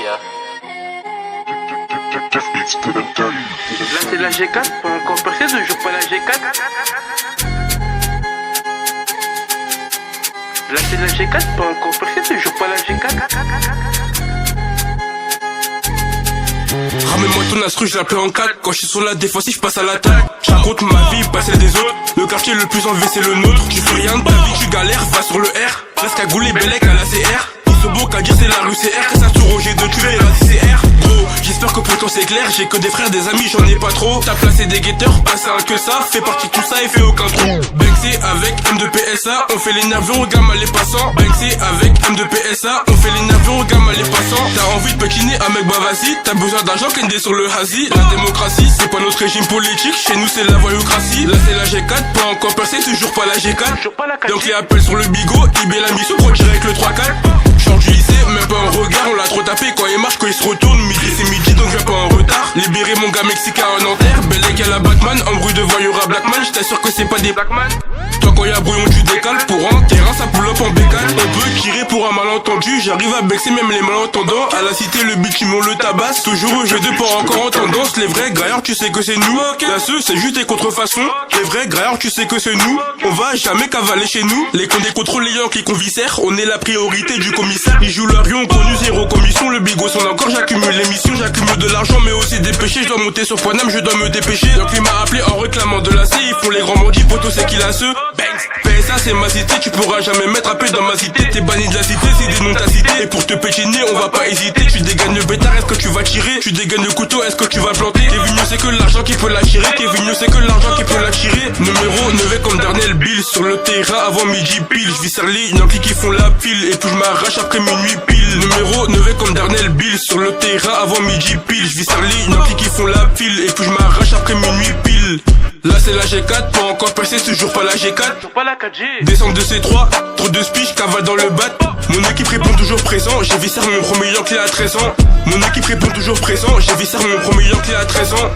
hein. Là c'est la G4, pas encore percé, toujours pas la G4. Là c'est la G4, pas encore percé, toujours pas la G4. Ramène-moi ton instru, je l'appelle en 4. Quand je suis sur la défensive, je passe à l'attaque. Je raconte ma vie, pas celle des autres. Le quartier le plus enlevé, c'est le nôtre. Tu fais rien de ta vie, tu galères, va sur le R. Reste cagoulé, Bellec à la CR. Ils sont beaux qu'à dire, c'est la rue CR. Ça tour Roger de tuer, la CR. Gros, j'espère que pour toi c'est clair. J'ai que des frères, des amis, j'en ai pas trop. T'as placé des guetteurs, pas ça que ça. Fait partie de tout ça et fait aucun trou. Banksy avec M2PSA, on fait les nerveux, on gamme les passants. Banksy avec M2PSA, on fait les nerveux, on gamme les passants. T'as envie de pétiner un mec, bah vas-y. T'as besoin d'argent, Kendé sur le Hazi. La démocratie, c'est pas notre régime politique. Chez nous, c'est la voyoucratie. Là, c'est la G4, pas encore percé, toujours pas la G4. Donc les appels sur le bigot, IB la mission, gros direct le 3-4. Change du lycée, même pas un regard, on l'a trop tapé quand il marche, quand il se retourne. Midi c'est midi, donc viens pas en retard. Libérer mon gars mexicain en Nanterre. Bellec à la Batman, embrouille de voyous à Blackman. J't'assure sûr que c'est pas des Blackman. Toi quand y'a brouillon tu décales. Pour un terrain ça pull up en bécale. On peut tirer pour un malentendu. J'arrive à bexer même les malentendants. À la cité le bitume on le tabasse. Toujours au jeu de pas encore en tendance. Les vrais grailleurs tu sais que c'est nous. La ceux c'est juste des contrefaçons. Les vrais grailleurs tu sais que c'est nous. On va jamais cavaler chez nous. Les condés contrôlent les Yankees qu'on viscère. On est la priorité du commissaire. Ils jouent leur rion, connu zéro commission. Le bigot son encore j'accumule l'émission. J'accumule de l'argent mais aussi des péchés. Je dois monter sur Paname, je dois me dépêcher. Donc il m'a appelé en réclamant de la C. Ils font les grands bandits, poto c'est qu'il a ceux. PSA c'est ma cité, tu pourras jamais mettre à paix dans ma cité. T'es banni de la cité, c'est des noms de ta cité. Et pour te pétiner, on va pas hésiter. Tu dégaines le bétard, est-ce que tu vas tirer? Tu dégaines le couteau, est-ce que tu vas planter? Kevin Mieux c'est que l'argent qui peut l'attirer. Kevin Mieux c'est que l'argent qui peut l'attirer. Numéro 9 comme Darnell Bill. Sur le terrain avant midi pile. Je vis serli, une ampli qui font la pile. Et puis je m'arrache après minuit pile. Numéro 9 comme Darnell Bill. Sur le terrain avant midi pile. Je vis serli, une ampli qui font la pile. Et puis je m'arrache après minuit pile. Là c'est la G4, pas encore percé, toujours pas la G4. Toujours pas la 4G. Descente de C3, trop de speech, cavale dans le bat. Mon équipe répond toujours présent, j'ai vissé mon premier Yankee à 13 ans. Mon équipe répond toujours présent, j'ai vissé mon premier Yankee à 13 ans.